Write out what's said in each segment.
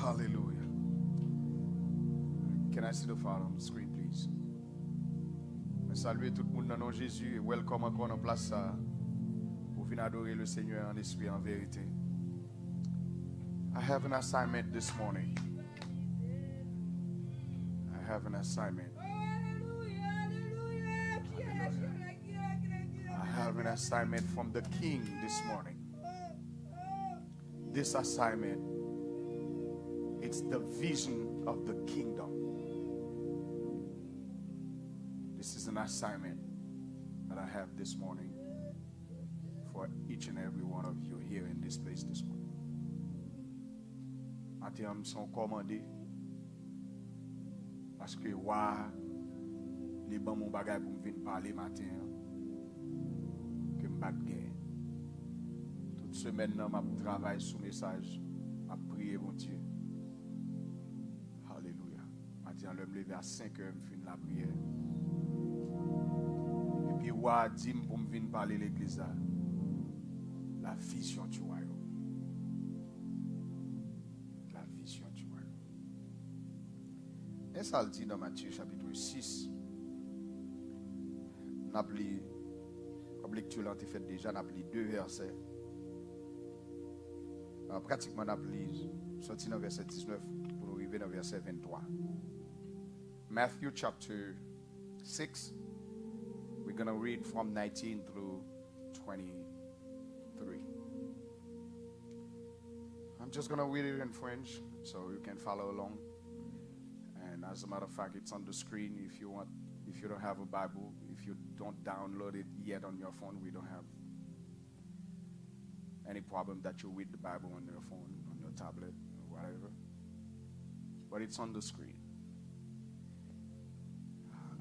Hallelujah. Can I see the Father on the screen, please? Saluez tout le monde dans le nom de Jésus et welcome encore en place ça pour venir adorer le Seigneur en esprit et en vérité. I have an assignment this morning. I have an assignment. I have an assignment from the King this morning. This assignment, it's the vision of the kingdom. This is an assignment that I have this morning for each and every one of you here in this place this morning. Matin, sont commandés parce que les bons mon bagage pour me venir parler matin que me bat gain. Toute semaine là, m'a travaille sur message, m'a prier mon Dieu. Alléluia. Matin, je me lever à 5 heures, me fin la prière. Et puis dit pour me venir parler l'église là. La vision du royaume. La vision du royaume. Et ça le dit dans Matthieu chapitre 6. N'a pris comme lecture là, fait déjà, n'a pris 2 versets. Pratiquement n'a pris sorti dans verset 19 pour arriver dans verset 23. Matthew chapter 6. We're going to read from 19 through 23. I'm just going to read it in French so you can follow along. And as a matter of fact, it's on the screen if you want. If you don't have a Bible, if you don't download it yet on your phone, we don't have any problem that you read the Bible on your phone, on your tablet, or whatever. But it's on the screen.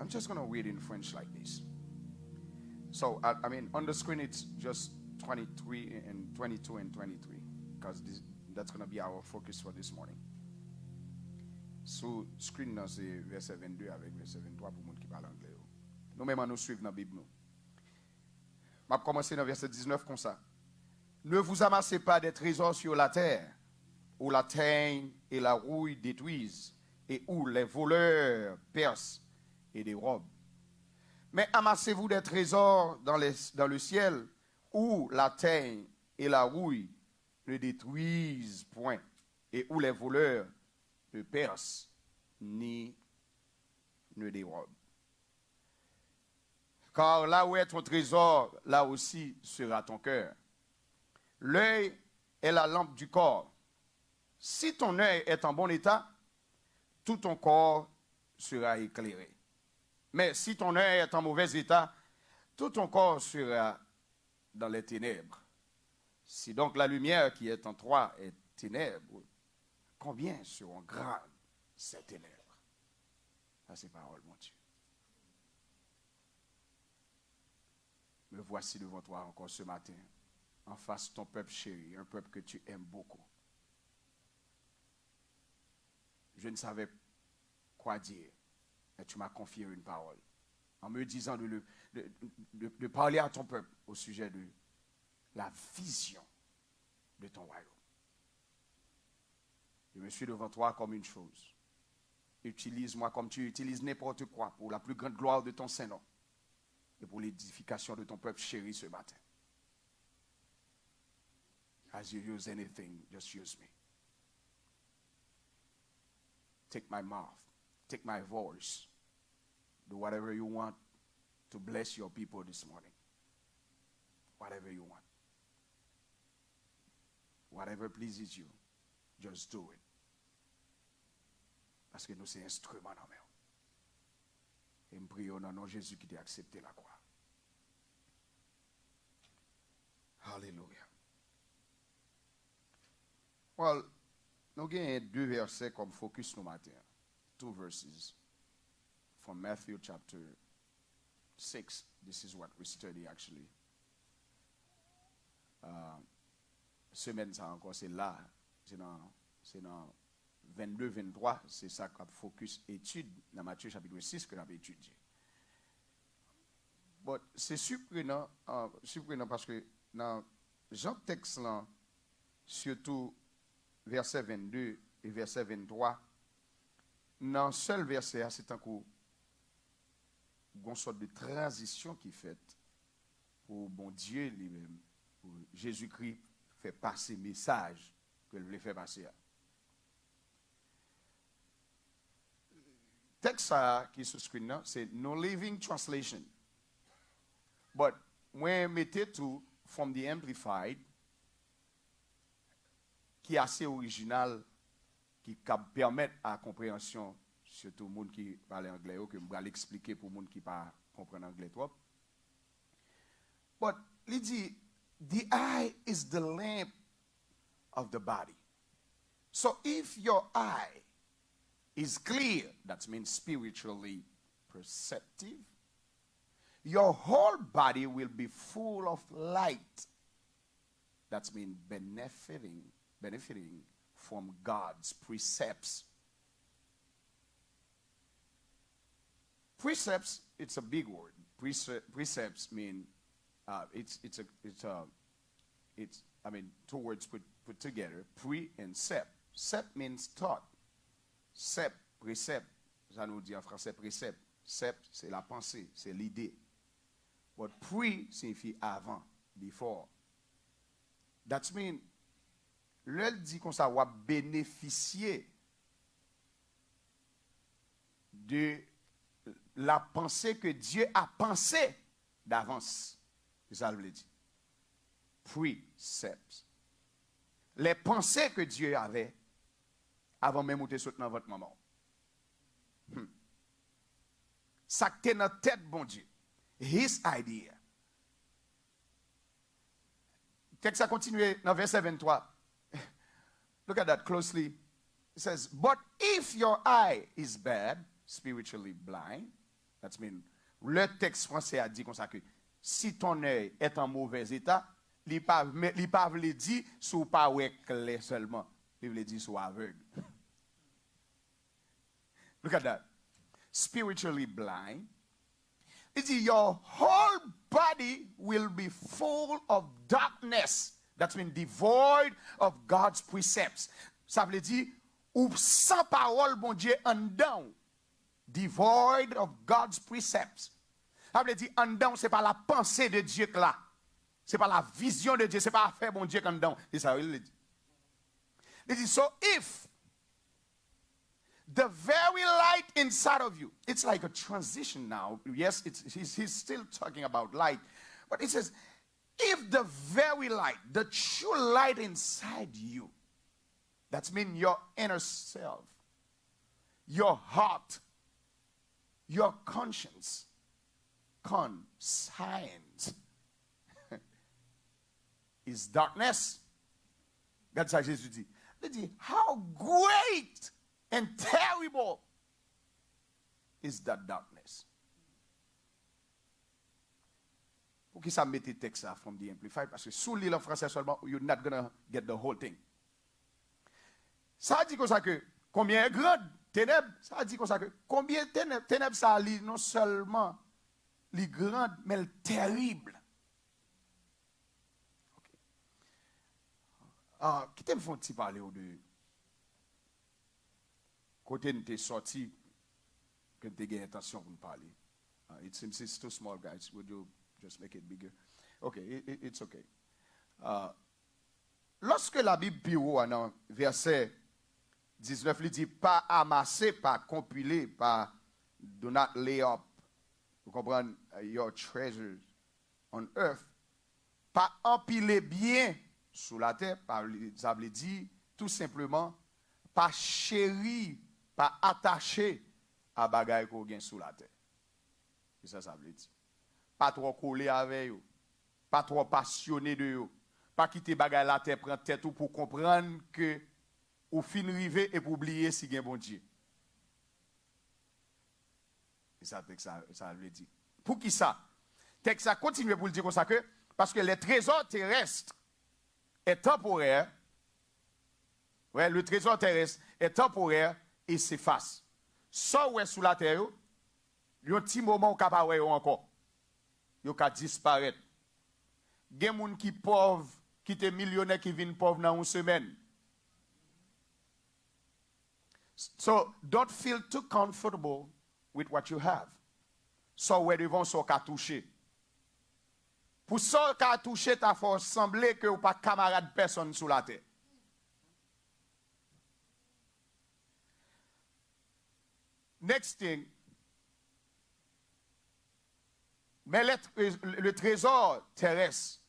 I'm just going to read in French like this. So, I mean, on the screen, it's just 23 and 22 and 23, because that's going to be our focus for this morning. Sous screen, c'est verset 22 avec verset 23 pour les gens qui parlent anglais. Nous-mêmes, nous suivons dans la Bible. Je vais commencer dans verset 19 comme ça. Ne vous amassez pas des trésors sur la terre, où la teigne et la rouille détruisent, et où les voleurs percent et dérobent. Mais amassez-vous des trésors dans le ciel, où la teigne et la rouille ne détruisent point, et où les voleurs ne percent ni ne dérobent. Car là où est ton trésor, là aussi sera ton cœur. L'œil est la lampe du corps. Si ton œil est en bon état, tout ton corps sera éclairé. Mais si ton œil est en mauvais état, tout ton corps sera dans les ténèbres. Si donc la lumière qui est en toi est ténèbres, combien seront grandes ces ténèbres? Ça, c'est parole, mon Dieu. Me voici devant toi encore ce matin, en face de ton peuple chéri, un peuple que tu aimes beaucoup. Je ne savais quoi dire, mais tu m'as confié une parole, en me disant de parler à ton peuple au sujet de la vision de ton royaume. Je me suis devant toi comme une chose. Utilise-moi comme tu utilises n'importe quoi pour la plus grande gloire de ton Saint-Nom et pour l'édification de ton peuple chéri ce matin. As you use anything, just use me. Take my mouth, take my voice. Do whatever you want to bless your people this morning. Whatever you want. Whatever pleases you, just do it. Parce que nous sommes instruments dans main. Et nous prions dans le nom de Jésus qui t'a accepté la croix. Hallelujah. Well, nous avons 2 versets comme focus ce matin. 2 verses from Matthew chapter 6. This is what we study actually. Semaine ça encore, c'est là. C'est dans 22-23, c'est ça qu'on focus étude dans Matthieu chapitre 6 que nous avons étudié. But c'est surprenant parce que dans Jean texte là, surtout verset 22 et verset 23, dans seul verset, c'est un coup, une sorte de transition qui est faite pour bon Dieu lui-même, pour Jésus-Christ fait passer message que voulait faire passer. Le texte qui est sur le screen, c'est No Living Translation. But when mettez tout from the Amplified, qui est assez original, qui permet à compréhension, surtout les gens qui parlent anglais, que je vais l'expliquer pour les gens qui ne comprennent pas anglais trop. But il dit, the eye is the lamp of the body. So if your eye is clear, that means spiritually perceptive, your whole body will be full of light. That means benefiting from God's precepts. Precepts, it's a big word. Precepts mean two words put together, pre and sept. Sept means thought. Sept, précepte, ça nous dit en français précepte. Sept, c'est la pensée, c'est l'idée. But pre signifie avant, before. That means, le dit qu'on ça va bénéficier de la pensée que Dieu a pensée d'avance. C'est ça que je veux dire. Precepts. Les pensées que Dieu avait avant même de sauter dans votre maman. Ça qui est dans la tête, bon Dieu. His idea. Texte ça continue dans verset 23. Look at that closely. It says, but if your eye is bad, spiritually blind, that means, le texte français a dit comme ça que si ton œil est en mauvais état, il pas veut dire sous pas clair seulement, il veut dire sous aveugle. Look at that. Spiritually blind. It is your whole body will be full of darkness. That means devoid of God's precepts. Ça veut dire, ou sans parole, bon Dieu, en dedans. Devoid of God's precepts. Ça veut dire, en dedans, ce n'est pas la pensée de Dieu que là. Ce n'est pas la vision de Dieu, ce n'est pas la fait bon Dieu qu'en dedans. C'est ça, il dit. Il dit, so if the very light inside of you, it's like a transition now. Yes, he's still talking about light. But it says, if the very light, the true light inside you, that means your inner self, your heart, your conscience, conscience is darkness. That's how Jesus dit. Il dit, how great and terrible is that darkness. Pour qui ça mette texte ça from the Amplified? Parce que sous l'île en français seulement, you're not gonna get the whole thing. Ça dit comme ça que combien est grande ténèbres, ça dit comme ça que combien ténèbres ça lit non seulement les grandes, mais le terrible. Okay. Qui t'aime font-ils parler de côté nous t'es sorti que tu as intention pour nous parler. It seems it's too small, guys. Would you just make it bigger? Okay, it's okay. Lorsque la Bible pire dans verset 19, il dit pas amasser, pas compiler, pas do not lay up. Vous comprenez? Your treasures on earth. Pas empiler bien sous la terre, ça veut dire tout simplement pas chéri, pas attaché à bagaille qu'on gagne sous la terre. C'est ça veut dire. Pas trop collé avec eux, pas trop passionné de eux, pas quitter bagaille la terre prendre tête ou pour comprendre que ou fin river et pour oublier si gagne bon Dieu. Et ça veut dire. Pour qui ça? Texte ça continue pour le dire comme ça que parce que les trésors terrestres est temporaire. Ouais, le trésor terrestre est temporaire et s'efface. Ça ouais sous la terre, il y a un petit moment où capable encore. Il va disparaître. Il y a des gens qui sont pauvres, qui sont millionnaires qui viennent pauvres dans une semaine. So don't feel too comfortable with what you have. So where devant so ka toucher. Pour ça ka toucher ta faut sembler que ou pas camarade personne sous la terre. Next thing. Mais le trésor terrestre,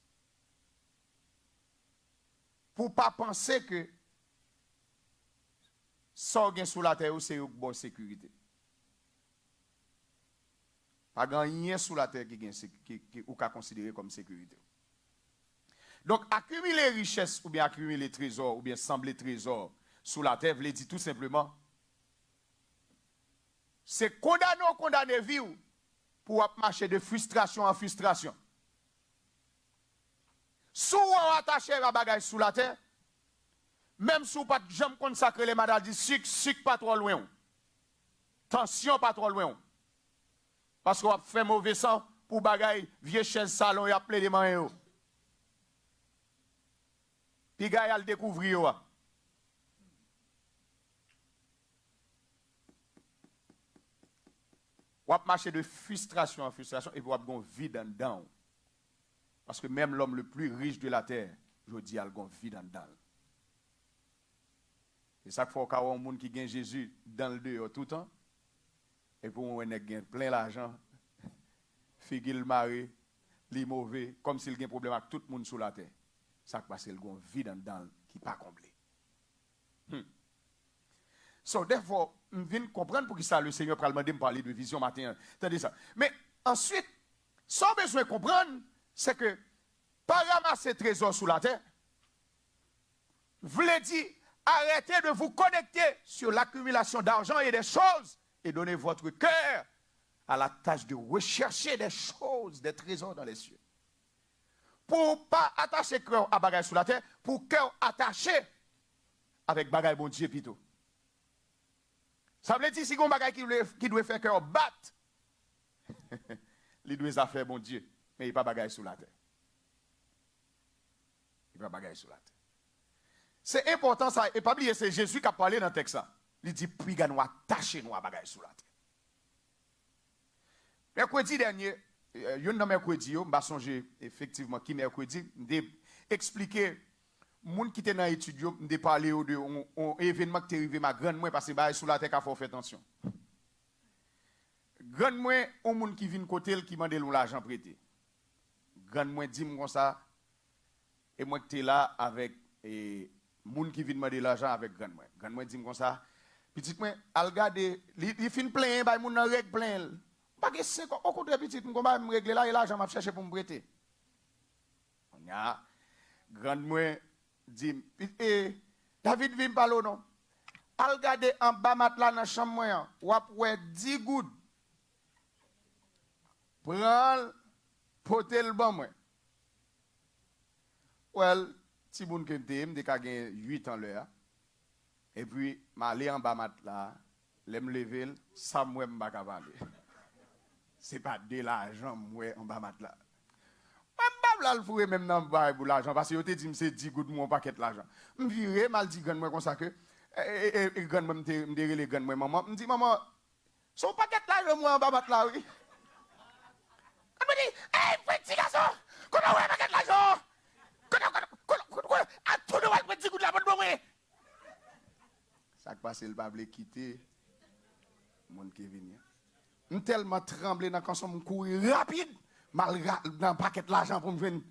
pour pas penser que ça gain sous la terre c'est une bonne sécurité. Pas rien sous la terre qui ou qu'a considéré comme sécurité. Donc accumuler richesse ou bien accumuler trésor ou bien sembler trésor sous la terre, veut dire tout simplement c'est condamner vie pour marcher de frustration en frustration. Si on attache à bagage sous la terre, même si on pas jamais consacrer les maladies, sucre pas trop loin. Tension pas trop loin. Parce qu'on a fait mauvais sang pour bagage vieux chaise salon et appeler des mains. Puis gars a le découvrir. Ou à marcher de frustration en frustration et vous avez un vide en dedans. Parce que même l'homme le plus riche de la terre, je dis, il a un vide en dedans. C'est ça qu'il faut qu'il y ait un monde qui gagne Jésus dans le dehors tout le temps. Et pour on gagne plein d'argent, figure le mari, les mauvais, comme s'il y a un problème avec tout le monde sur la terre. Ça passe le gon vide en dedans qui n'est pas comblé. So, therefore, je viens comprendre pour qui ça le Seigneur peut demander de me parler de vision matin. Attendez ça. Mais ensuite, sans besoin de comprendre, c'est que pas ramasser trésor sous la terre, voulez dire arrêtez de vous connecter sur l'accumulation d'argent et des choses et donnez votre cœur à la tâche de rechercher des choses, des trésors dans les cieux. Pour pas attacher cœur à bagaille sous la terre, pour cœur attaché avec bagaille bon Dieu plutôt. Ça veut dire si on bagaille qui doit faire cœur battre, il doit faire bon Dieu, mais il pas bagaille sous la terre. Il pas bagaille sous la terre. C'est important ça, et pas oublier, c'est Jésus qui a parlé dans le texte. Il dit, puis nous attacher nous à bagaille sous la terre. Mercredi dernier, il y a un mercredi, je me songe effectivement qui mercredi, j'ai expliqué, moun qui était dans l'étude, j'ai parlé de un événement qui est arrivé ma grande moi parce que bah sous la terre qu'il faut faire attention. Grande moi, un moun qui vient côté qui m'a demandé l'argent prêté. Grande moi dit comme ça et moi qui était là avec moun qui vient demander l'argent avec grande moi. Grande moi dit comme ça, petit moi al regarder, il fin plein ba moun nan règle plein. Pas que c'est au contraire petit comment me régler là et l'argent m'a chercher pour me prêter. On a grande moi dit David vient parler non. Al regarder en bas matelas dans chambre moi, ou après 10 gouttes. Prends poter le bon moi. Well, si moun que me ka gen 8 ans l'heure. Et puis m'aller en bas matelas, l'aime lever, ça moi m'pa ka parler. C'est pas de l'argent moi en bas matelas. Même là le fourrer même dans bas pour l'argent parce que yo te dit c'est 10 gouttes mon paquet l'argent. Me virer mal dit grand moi comme ça que grand moi me dérélé grand moi maman me dit maman son paquet l'argent moi en bas matelas oui. Elle me dit hey petit garçon, comment ouais paquet l'argent? Comment à tout de petit goutte la bonne moi. Ça passe le pas quitter monde qui vient. Je tellement tremblé dans quand je courir rapide, mal dans un paquet l'argent pour me venir.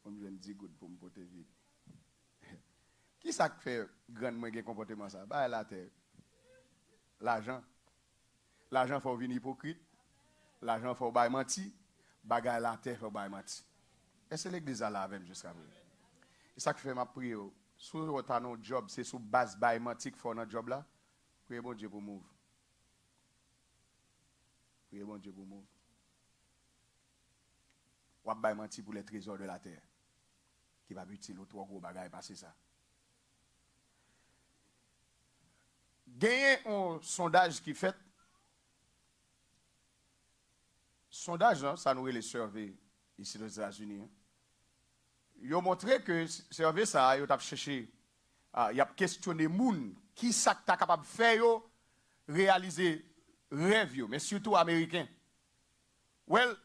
Pour me venir 10 gouttes pour me porter vite. Qui ça fait grand moins comportement ça? Bah la terre. L'argent. L'argent faut venir hypocrite. L'argent faut bailler menti. Bagay la terre faut bailler menti. Et c'est l'église à la avec jusqu'à présent. Et ça qui fait ma prière. Si vous avez un job, c'est sous base bailler menti qu'il faut dans job là. Priez bon Dieu pour move. Priez bon Dieu pour move. Ou à bailler menti pour les trésors de la terre. Qui va utile au trois gros bagages passer ça. Gagné un sondage qui fait. Sondage, hein, ça nous est les surveillés ici aux États-Unis. Ils ont montré que surveiller ça, ils ont cherché, il y a questionné les gens qui ça que tu capable de faire yo, réaliser rêve yo, mais surtout américain. Well,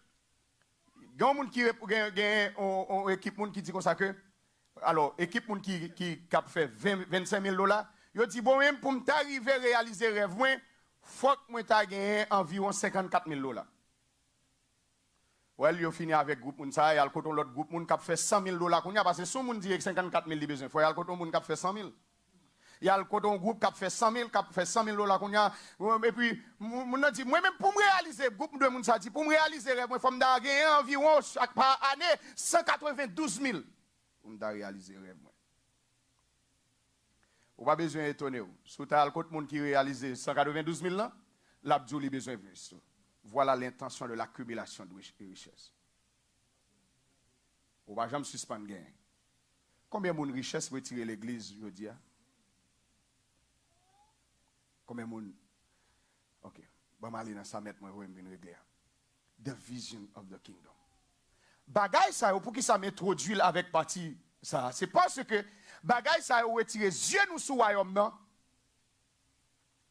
il y a un monde qui une équipe monde qui dit comme ça que alors équipe monde qui cap fait 25 000 $, yo dit bon même pour m'arriver à réaliser rêve moi, faut que moi t'a gagné environ 54 000 $. Well, yo fini avec groupe moun ça, y a le coton l'autre groupe moun qui fait 100 000 $ kounya parce que son moun dit 54 000 besoin, faut y a le coton moun qui fait 100 000. Il y a le coton groupe qui fait 100 000, qui fait 100 000 $ kounya et puis moun dit moi même pour me réaliser groupe de moun ça dit pour me réaliser rêve moi faut me gagner environ chaque par année 192 000 pour me réaliser rêve moi. Ou pas besoin étonner ou. Sous ta le coton moun qui réaliser 192 000 là, l'abdou li besoin plus. Voilà l'intention de l'accumulation de richesse. On va jamais suspendre gain. Combien de richesse retirer l'église, je dis? Combien de monde? Ok. Bon, aller dans ça mettre moi pour me régler. The vision of the kingdom. Bagay ça pour qui ça m'introduit avec partie ça. C'est parce que bagay ça retirer yeux nous sous royaume non.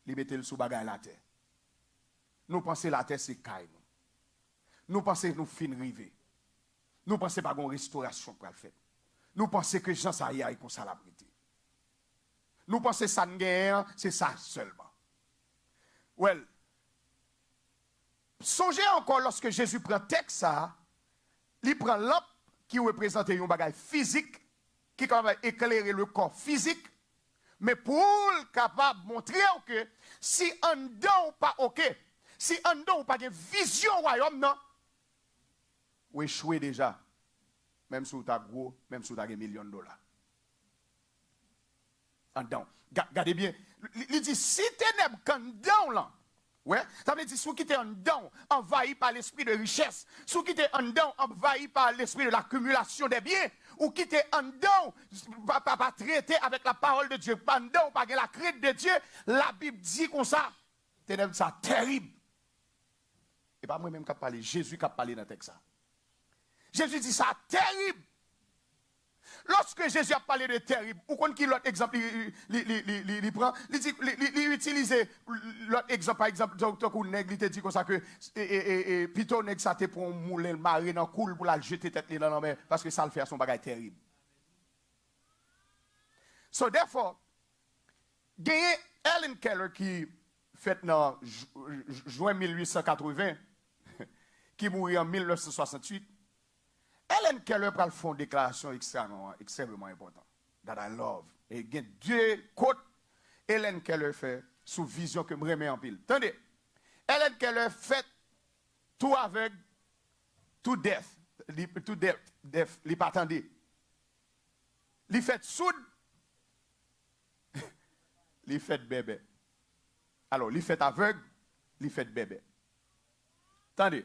Li mettre le sous bagay la terre. Nous pensons la terre c'est caille. Nous pensons nous fin river. Nous pensons pas une restauration pour le faire. Nous pensons que Jean ça y a comme ça la brité. Nous pensons ça c'est ça seulement. Well, songez encore lorsque Jésus prend texte ça, il prend lampe qui représente un bagage physique qui va éclairer le corps physique, mais pour capable montrer que si en dedans ou pas OK, si en dedans ou pas de vision royaume non, ou échoué déjà, même si tu as gros, même si tu as un million de $. En dedans. Regardez bien, il dit si ténèbres quand dedans là, ouais, ça veut dire si qui est en dedans, envahi par l'esprit de richesse, si qui est en dedans, envahi par l'esprit de l'accumulation des biens, ou qui est en dedans, pas traité avec la parole de Dieu, pas en dedans, pas la crainte de Dieu, la Bible dit comme ça, ténèbres ça terrible. Et pas moi-même qui a parlé, Jésus qui a parlé dans le texte. Jésus dit ça terrible. Lorsque Jésus a parlé de terrible, ou qu'on qui l'autre exemple, il prend, il utilise l'autre exemple, par exemple, docteur Kouneg, il te dit comme ça que, plutôt nèg ça te pour mouler le maré dans coule pour la jeter tête dans la mer, parce que ça le fait à son bagage terrible. So therefore, gagné Ellen Keller qui fait dans juin 1880, qui mourit en 1968, Ellen Keller prend le fond de déclaration extrêmement importante. That I love. Et il y a deux côtes Ellen Keller fait sous vision que je me remets en pile. Attendez. Ellen Keller fait tout aveugle, tout deaf. Il pas attendez. Il fait sourd. Il fait bébé. Alors, il fait aveugle, il fait bébé. Attendez.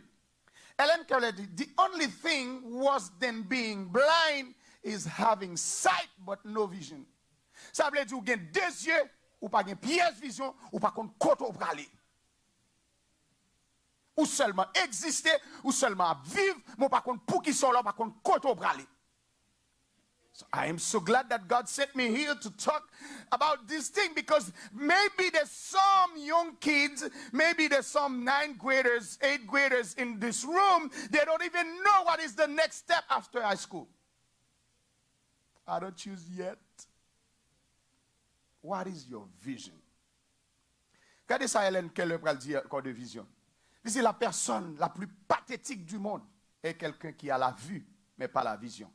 Ellen Keller dit, the only thing worse than being blind is having sight but no vision. Ça veut dire que vous avez deux yeux, ou pas une pièce vision, ou pas contre côté au aller. Ou seulement exister, ou seulement vivre, mais pas contre pour qui sont là, pas contre côté au aller. So I am so glad that God sent me here to talk about this thing, because maybe there's some young kids, maybe there's some 9th graders, 8th graders in this room, they don't even know what is the next step after high school. I don't choose yet. What is your vision? Regardez ça, Ellen Keller va dire encore de vision. C'est la personne la plus pathétique du monde est quelqu'un qui a la vue, mais pas la vision.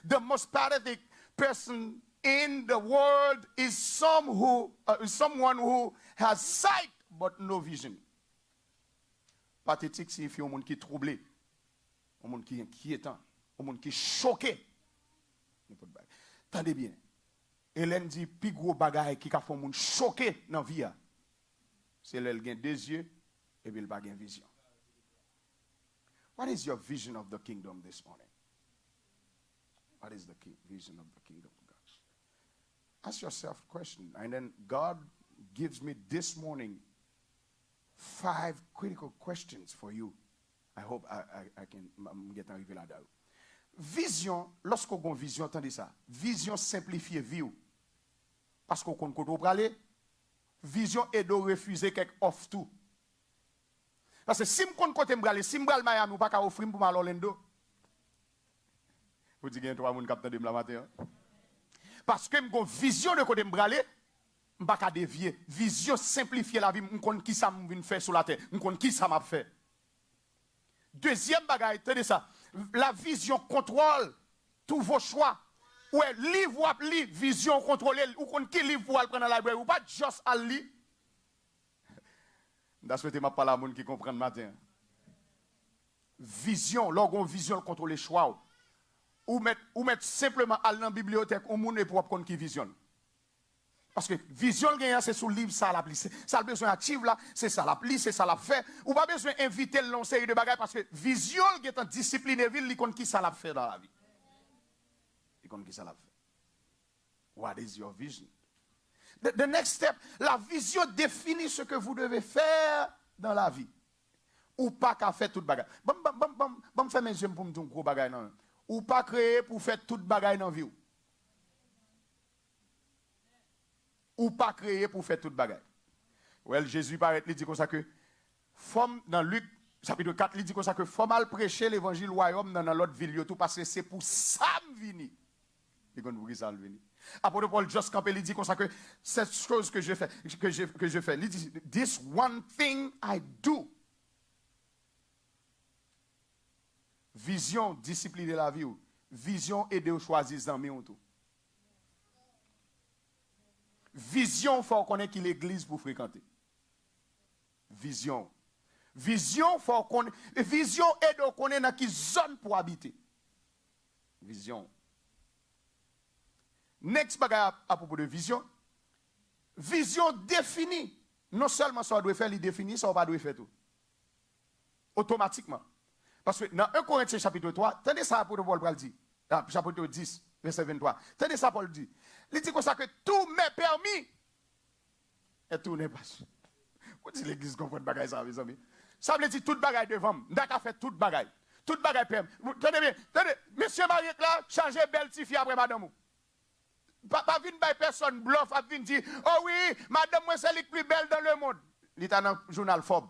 The most pathetic person in the world is someone who has sight but no vision. Pathétique signifie un monde qui est troublé, un monde qui est inquiétant, un monde qui est choqué. Attendez bien. Hélène dit, plus gros bagaille qui a fait un monde choqué dans la vie, c'est elle qui a des yeux et puis elle n'a pas de vision. What is your vision of the kingdom this morning? What is the vision of the kingdom of God? Ask yourself a question. And then God gives me this morning 5 critical questions for you. I hope I can get arrivé là-dedans. Vision, lorsqu'on a une vision, attendez ça. Vision simplifiée vie. parce qu'on compte côté pour aller. Vision est de refuser quelque offre tout. Parce que si je compte côté pour aller, si je vais Miami, ou pas qu'à offrir pour aller Orlando. Vous dites qu'il y a 3 personnes qui captent de la matin. Parce que j'ai une vision de côté pour aller, je ne vais pas dévier. Vision simplifier la vie, je connais qui ça m'a fait sur la terre, je connais qui ça m'a fait. Deuxième bagaille, tenez ça. La vision contrôle tous vos choix. Ou livre ou appli, vision contrôler, ou qui livre pour aller prendre dans la librairie, ou pas juste à lire. Je souhaite ma parole à monde qui comprend le matin. Vision, lorsqu'on vision contrôle les choix. Ou mettre simplement à la bibliothèque, au monde pour apprendre qui visionne. Parce que vision, c'est sous le livre, ça l'appli. Ça a besoin actif là, c'est ça l'appli, c'est ça l'a fait. Ou pas besoin d'inviter le long série de bagages parce que vision, est en discipline et ville, il connaît qui ça l'a fait dans la vie. Il connaît qui ça l'a fait. What is your vision? The next step, la vision définit ce que vous devez faire dans la vie. Ou pas qu'à faire toute bagaille. Bon, faire mes yeux pour me dire un gros bagaille. Ou pas créer pour faire toute bagaille dans la vie. Ou pas créer pour faire toute bagaille. Well, Jésus paraît, il dit comme ça que, dans Luc, chapitre 4, il dit comme ça que, faut mal prêcher l'évangile royaume dans l'autre ville, tout parce que c'est pour ça que je viens. Et quand vous ça venir. Apôtre Paul just campé, il dit comme ça que, cette chose que je fais, il dit, this one thing I do. Vision, discipline de la vie. Vision, aider à choisir les amis. Vision, il faut connaître qui l'église pour fréquenter. Vision. Vision, faut connaître. Vision, aide à connaître dans quelle zone pour habiter. Vision. Next bagage à propos de vision. Vision définie. Non seulement ça doit faire, il définit, ça ne doit pas faire tout. Automatiquement. Parce que dans 1 Corinthiens chapitre 3, tenez ça pour Paul dit. Chapitre 10, verset 23. Tenez ça Paul dit. Il dit comme ça que tout m'est permis et tout n'est pas. Vous dites l'église comprend bagaille ça, mes amis. Ça veut dire toute bagaille devant moi. D'accord, fait toute bagaille. Toute bagaille permis. Tenez bien, tenez, monsieur Mariette là, changez belle fille après madame. Pas vinn by personne bluff, a vinn dire, oh oui, madame moi c'est la plus belle dans le monde. Il est dans le journal Forbes.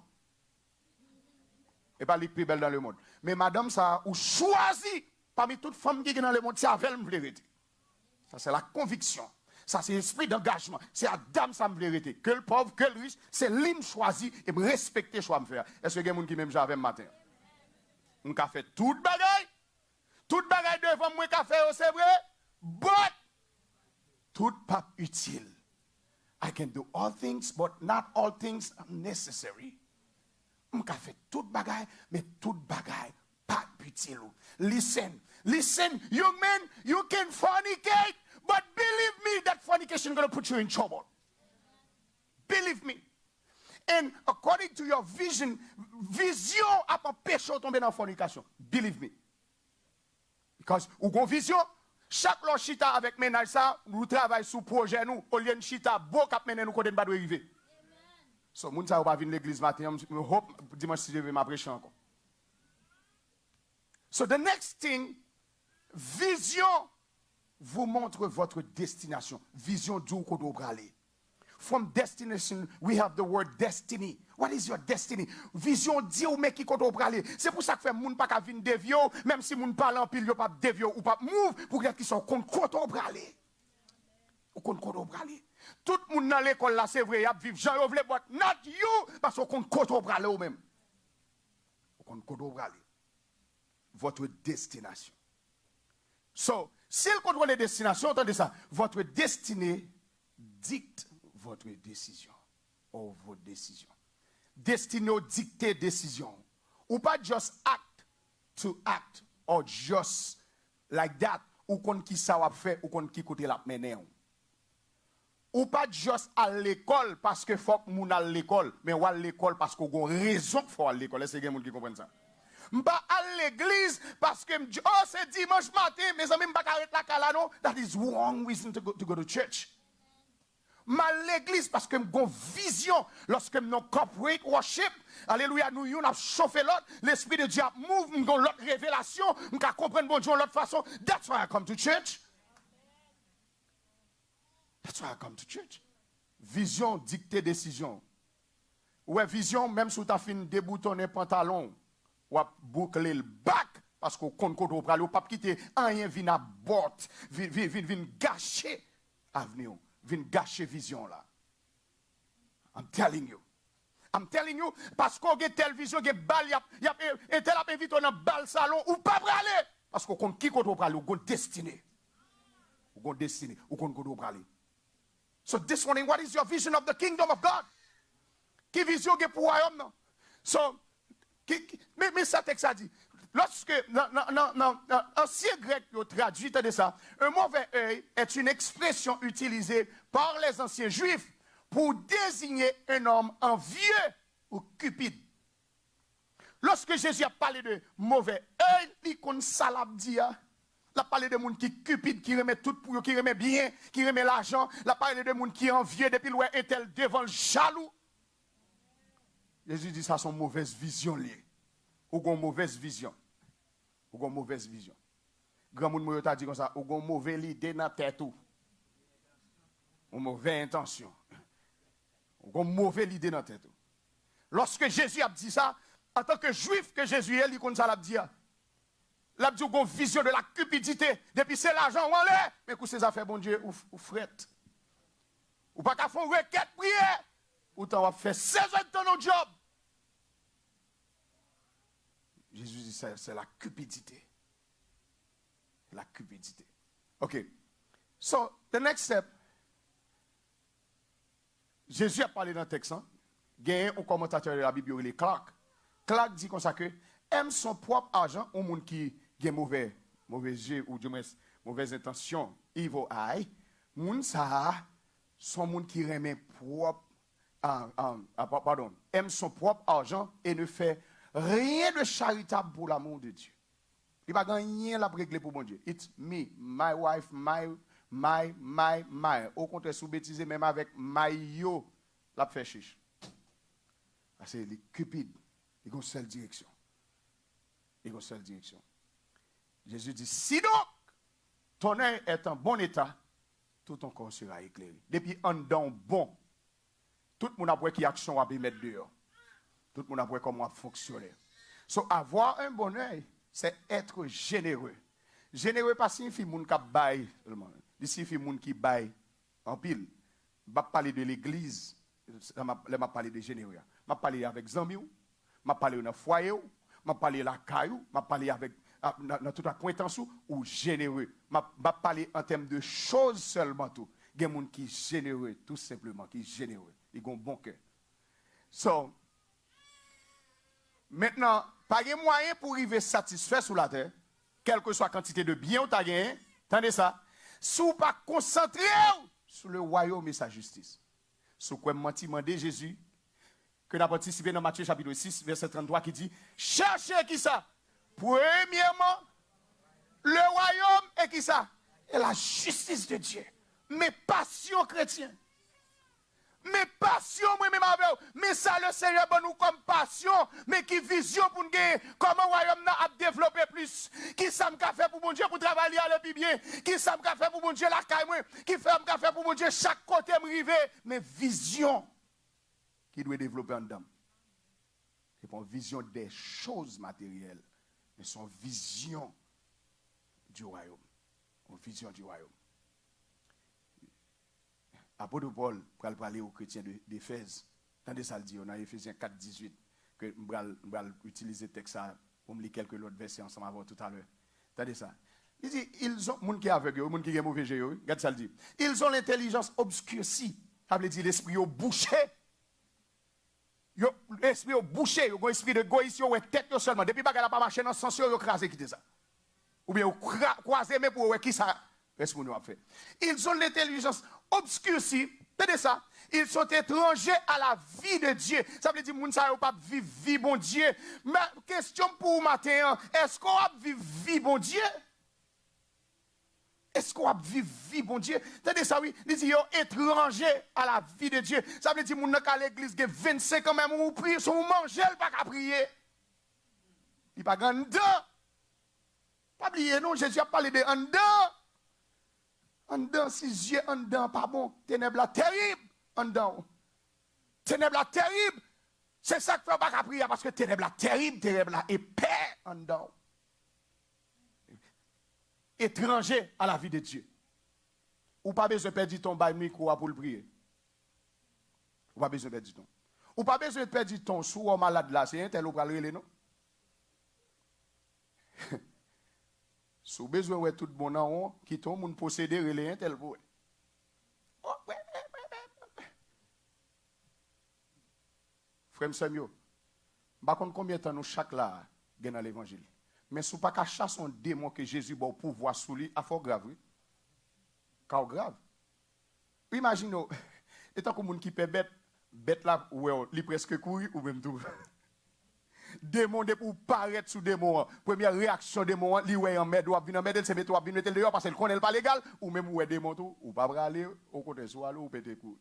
Et pas la plus belle dans le monde. Mais madame ça, ou choisi parmi toutes les femmes qui sont dans le monde, c'est avec elle vérité. Ça c'est la conviction. Ça c'est l'esprit d'engagement. C'est à dame ça me vérité. Que le pauvre, que le riche, c'est l'hymne choisi et me respecter choix me faire. Est-ce que il y a des gens qui même j'avais matin? On a fait toute bagaille. Toute bagaille devant moi qu'a fait c'est vrai. But tout pas utile. I can do all things, but not all things are necessary. On a fait toute bagaille, mais toute bagaille pas utile. Listen, young men, you can fornicate, but believe me that fornication is going to put you in trouble. Believe me. And according to your vision a empêché de tomber dans la fornication. Believe me. Because ou gon vision, chaque lot chita avec ménage ça, nous travaillons sous projet nous, au lieu de chita beau cap mener nous côté de pas arriver. So moun ça va venir l'église matin, je hope dimanche si je vais m'apprêcher encore. So the next thing, vision vous montre votre destination. Vision d'où qu'on doit aller. From destination, we have the word destiny. What is your destiny? Vision dit ou mais qui qu'on doit aller. C'est pour ça que fait moun pas ka vinn dévio, même si moun parle en pile yo pas dévio ou pas move pour qu'ils sont compte qu'on doit aller. Ou compte qu'on doit aller. Tout le monde dans l'école là c'est vrai, y a vivre Jean yo vle but not you parce qu'on compte qu'on doit aller ou même. Ou compte qu'on doit aller. Votre destination. So, si vous contrôlez les destinations, entendez ça, votre destinée dicte votre décision. Ou vos décisions. Destinée dicter décision. Ou pas just act to act, or just like that, ou qu'on qui ça va faire, ou qu'on qui côté la mener. Ou pas juste à l'école parce que faut que moun à l'école, mais ou à l'école parce qu'on a raison pour aller à l'école. Est-ce que vous comprenez ça? M'pa à l'église parce que oh c'est dimanche matin mes amis m'pa arrêter la cala non, that is wrong reason to go to church. À l'église parce que m'gon vision lorsque m'non corporate worship, alléluia, nous yon a chauffé l'autre, l'esprit de Dieu move, m'gon l'autre révélation, m'ka comprendre bon Dieu l'autre façon. That's why I come to church. That's why I come to church. Vision dictée décision. Ouais, vision, même si tu as fini déboutonner pantalon, ou boucler le bac, parce qu'on compte qu'on va pas quitter, rien vient à bord, vient gâcher avenir, vient gâcher vision là. I'm telling you. I'm telling you, parce qu'on a telle vision, il y a balle, il y a tel invité dans le bal salon, ou pas pour aller. Parce qu'on compte qui qu'on va aller, ou qu'on destiné. Ou qu'on destiné, ou qu'on va aller. So this morning, what is your vision of the kingdom of God? Qui vision que pour royaume non? So, mais ça texte a dit, lorsque dans ancien grec traduit de ça, un mauvais œil est une expression utilisée par les anciens juifs pour désigner un homme envieux ou cupide. Lorsque Jésus a parlé de mauvais œil, il connaît ça l'a dit. Il a parlé de monde qui cupide, qui remet tout pour qui remet bien, qui remet l'argent. Il a parlé de monde qui est envieux depuis loin un tel devant le jaloux. Jésus dit ça, son mauvaise vision liée. Ou une mauvaise vision. Ou une mauvaise vision. Grand monde t'a dit comme ça, ou une mauvaise idée dans la tête ou. Une mauvaise intention. Ou une mauvaise idée dans la tête. Lorsque Jésus a dit ça, en tant que juif que Jésus est, il comme ça l'a dit. L'a dit une vision de la cupidité. Depuis c'est l'argent, on l'est. Mais que ces affaires, bon Dieu, ou frette. Ou pas qu'à faire une requête prière. Ou t'en fait 16 ans dans notre job. Jésus dit c'est la cupidité. La cupidité. OK. So, the next step. Jésus a parlé dans le texte. Il y a un commentateur de la Bible, il est Clark. Clark dit comme ça que aime son propre argent au monde qui a mauvais yeux ou du moins mauvaise intention, evil eye. Moun ça son monde qui remet propre aime son propre argent et ne fait rien de charitable pour l'amour de Dieu. Il va rien la régler pour mon Dieu. It's me, my wife, my. Au contraire, sous bêtiser même avec my yo, la fait chiche. C'est les cupides. Ils ont une seule direction. Ils ont une seule direction. Jésus dit, si donc ton œil est en bon état, tout ton corps sera éclairé. Depuis en dedans bon, tout le monde a vu qui action à mettre dehors. Tout le monde a vu comment fonctionner. So, avoir un bon œil, c'est être généreux. Généreux pas signifie moun qui baille seulement. Il signifie moun qui baille en pile. Je vais parler de l'église, je vais parler de généreux. Je vais parler avec Zambie, je vais parler dans le foyer, je vais parler la caillou, je vais parler avec dans toute acquaintance ou généreux. Je vais parler en termes de choses seulement tout. Il y a des gens qui sont généreux, tout simplement, qui sont généreux. Ils ont un bon cœur. So, maintenant, pas de moyen pour arriver satisfait sur la terre, quelle que soit la quantité de biens que tu as gagné, attendez ça, si vous pas concentré sur le royaume et sa justice. Ce quoi menti demandé Jésus, que nous avons participé dans Matthieu chapitre 6, verset 33, qui dit, cherchez qui ça? Premièrement, le royaume et qui ça? Et la justice de Dieu. Mes passions chrétiennes. Mes passions, moi-même avec vous. Mais ça, le Seigneur, nous comme passion, mais qui vision pour nous gagner. Comment le royaume a développé plus. Qui ça m'a fait pour mon Dieu pour travailler à le bien. Qui ça m'a fait pour mon Dieu la caille. Qui m'a fait pour mon Dieu chaque côté me river. Mais vision qui doit développer en dedans. C'est pas une vision des choses matérielles, mais son vision du royaume. Une vision du royaume. Apôtre Paul, pour parler aux chrétiens d'Éphèse, tandis ça le dit, on a Éphésiens 4, 18, que je vais utiliser le texte pour me lire quelques autres versets ensemble avant tout à l'heure. Tandis ça. Il dit, ils ont, moun qui est aveugle, moun qui est mauvais jeu, regarde ça le dit. Ils ont l'intelligence obscurcie, ça veut dire l'esprit au bouché. L'esprit au bouché, un esprit de goïs, ou tête seulement. Depuis que n'a pas marché dans le sens, ils crasé qui ça. Ou bien croisé, mais pour qui ça, reste nous a fait. Ils ont l'intelligence obscurcie, c'est ça. Ils sont étrangers à la vie de Dieu. Ça veut dire que nous ne pas vivre vie bon Dieu. Mais question pour vous matin, est-ce qu'on va vivre vie bon Dieu? Est-ce qu'on va vivre vie bon Dieu? C'est ça oui, ils sont étrangers à la vie de Dieu. Ça veut dire que nous n'avons qu'à l'église 25 ans même où prier, si on mange, pas qu'à prier. Il n'y a pas grand dedans. Pas oublier non, Jésus a parlé de en dedans. En dedans, si yeux en dedans, pas bon. Ténèbres là, terrible. En dedans. Ténèbres là, terrible. C'est ça que fait pas prier parce que ténèbres là, terrible, ténèbres là, épais en dedans. Étranger à la vie de Dieu. Ou pas besoin de perdre ton bail micro pour le prier. Ou pas besoin de perdre ton. Ou pas besoin de perdre ton sous un malade là, c'est un tel ou pas le non? Si vous besoin de tout bon nom, qui tombe, moun posséder, relé un tel pour. Frère Samuel, je ne sais pas combien de temps nous chaque là dans l'évangile. Mais si vous pas qu'à chasser un démon que Jésus a pouvoir sous lui, à fort grave, oui. Car grave. Imaginez, étant que moun qui peut bête là, il presque courir ou même tout. Démon de pour paraître sous démon. Première réaction démon, li ouais en med ou venir en med, c'est mettre ou venir mettre dehors parce qu'il connaît pas légal ou même ouais démon tout ou pas aller au côté soit ou péter courir.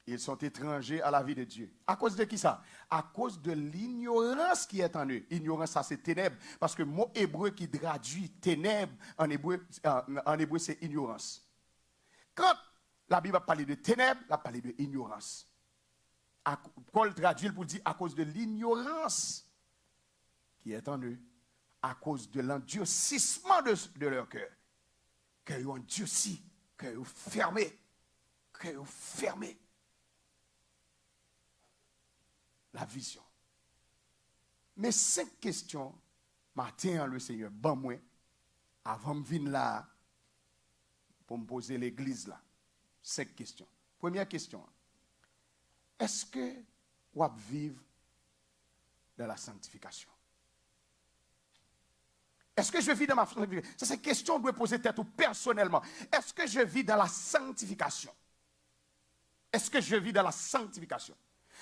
Ils sont étrangers à la vie de Dieu. À cause de qui ça? À cause de l'ignorance qui est en eux. Ignorance, ça c'est ténèbres. Parce que le mot hébreu qui traduit ténèbres, en hébreu c'est ignorance. Quand la Bible a parlé de ténèbres, elle a parlé de ignorance. Paul traduit pour dire à cause de l'ignorance qui est en eux, à cause de l'endurcissement de leur cœur. Qu'ils ont endurci, qu'ils ont fermé, qu'ils ont fermé. La vision. Mais 5 questions, matin, le Seigneur, bon moi, avant de venir là, pour me poser l'église là. 5 questions. Première question. Est-ce que vous vivez dans la sanctification? Est-ce que je vis dans ma sanctification? C'est cette question que vous devez poser tête ou personnellement. Est-ce que je vis dans la sanctification? Est-ce que je vis dans la sanctification?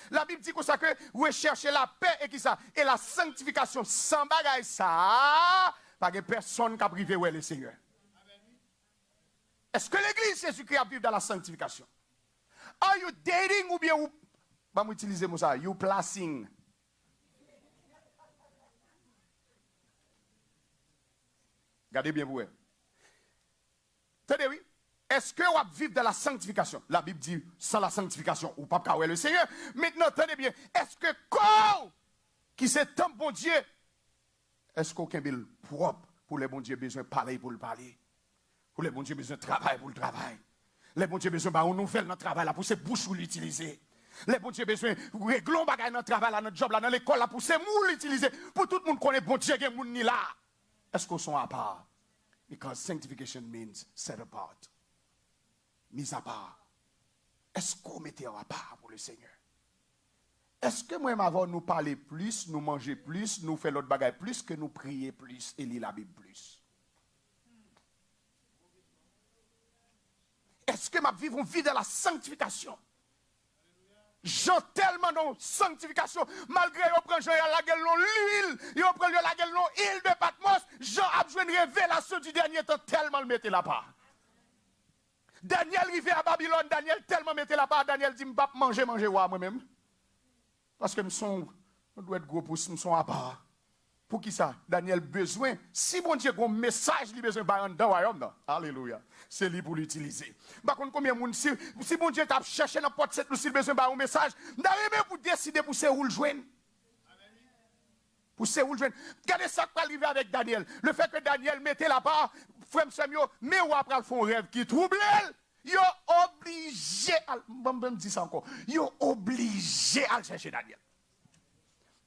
La Bible dit que ça que rechercher la paix et qui ça et la sanctification sans bagaille ça pas de personne qui a privé ouais le Seigneur. Est-ce que l'église Jésus-Christ a vivre dans la sanctification? Are you dating ou bien ou va m'utiliser moi ça you placing? Regardez bien vous. Tenez oui. Est-ce que vous vivez dans la sanctification? La Bible dit, sans la sanctification, ou pas qu'à le Seigneur. Maintenant, tenez bien, est-ce que corps qui c'est tant bon Dieu, est-ce qu'aucun bill propre pour les bons dieux besoin de parler pour le parler? Pour les bons dieux besoin de travail pour le travail? Les bons dieux besoin de nous faire notre travail là pour ces bouches pour l'utiliser? Les bons dieux besoin de régler notre travail là, notre job là, dans l'école là, pour ces moules l'utiliser? Pour tout le monde connaît bon Dieu, il y a des gens ni là. Est-ce qu'on sont à part? Because sanctification means set apart. Mis à part. Est-ce qu'on mettait à part pour le Seigneur? Est-ce que moi, avant nous parler plus, nous manger plus, nous faire l'autre bagaille plus, que nous prier plus et lire la Bible plus? Est-ce que ma vie vont vivre dans la sanctification? J'en tellement dans sanctification, malgré qu'on prend Jean la gueule non l'huile, on prend la gueule non huile de Patmos, Jean a besoin de révélation du dernier temps, tellement le mettait là-bas. Daniel arrivé à Babylone, Daniel tellement mettait la part, Daniel dit, m'pas manger moi-même. Parce que on doit être gros pour me sont à part. Pour qui ça? Daniel besoin, si bon Dieu a un message, il besoin de royaume. Alléluia. C'est lui pour l'utiliser. Par contre, combien de monde, si bon Dieu t'a cherché dans porte cette, s'il besoin d'un message, d'arriver pour décider pour se où le joindre. Pour se où le joindre. Regardez ça qui va arriver avec Daniel. Le fait que Daniel mettait la part, frère Samuel, mais ou après le font rêve qui trouble, ils sont obligés à, me dire ça encore, ils sont obligés à chercher Daniel.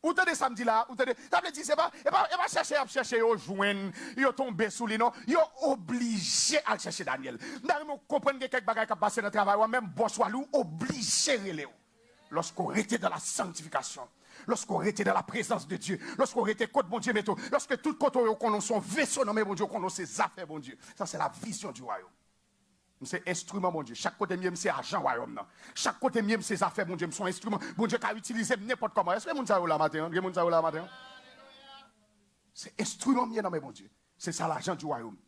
Ou t'as samedi là, ou t'as dit, c'est pas chercher, ils joignent, ils tombent sous les noms, ils sont obligés à chercher Daniel. Nous comprenons que quelques bagages qui passent dans le travail, ou même boss ou obligés de les. Lorsqu'on était dans la sanctification, lorsqu'on était dans la présence de Dieu, lorsqu'on était contre bon Dieu, lorsque tout côté on connaît son vaisseau, non mais bon Dieu, on connaît ses affaires, bon Dieu. Ça c'est la vision du royaume. C'est instrument, mon Dieu. Chaque côté, c'est argent, royaume. Chaque côté, c'est affaires, mon Dieu, son instrument. Bon Dieu, qui a utilisé n'importe comment. Est-ce que vous savez là matin? C'est instrument, non, mais bon Dieu. C'est ça l'argent du royaume.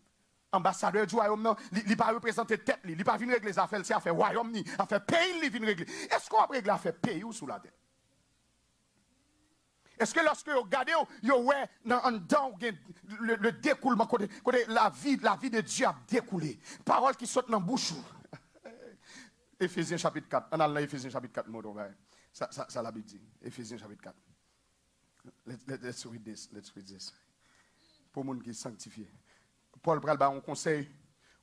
Ambassadeur du royaume, non, il n'a pas représenté tête, il n'a pas venu régler les affaires, c'est affaire royaume, affaire pays, il vient régler. Est-ce qu'on va régler affaire pays ou sous la terre? Est-ce que lorsque vous regardez, vous voyez en dedans le découlement, côté la vie de Dieu a découlé. Parole qui saute dans la bouche. Éphésiens chapitre 4. On a là Éphésiens chapitre 4, ça la Bible dit. Éphésiens chapitre 4. Let's read this. Let's read this. Pour les gens qui sont sanctifiés. Paul prend un conseil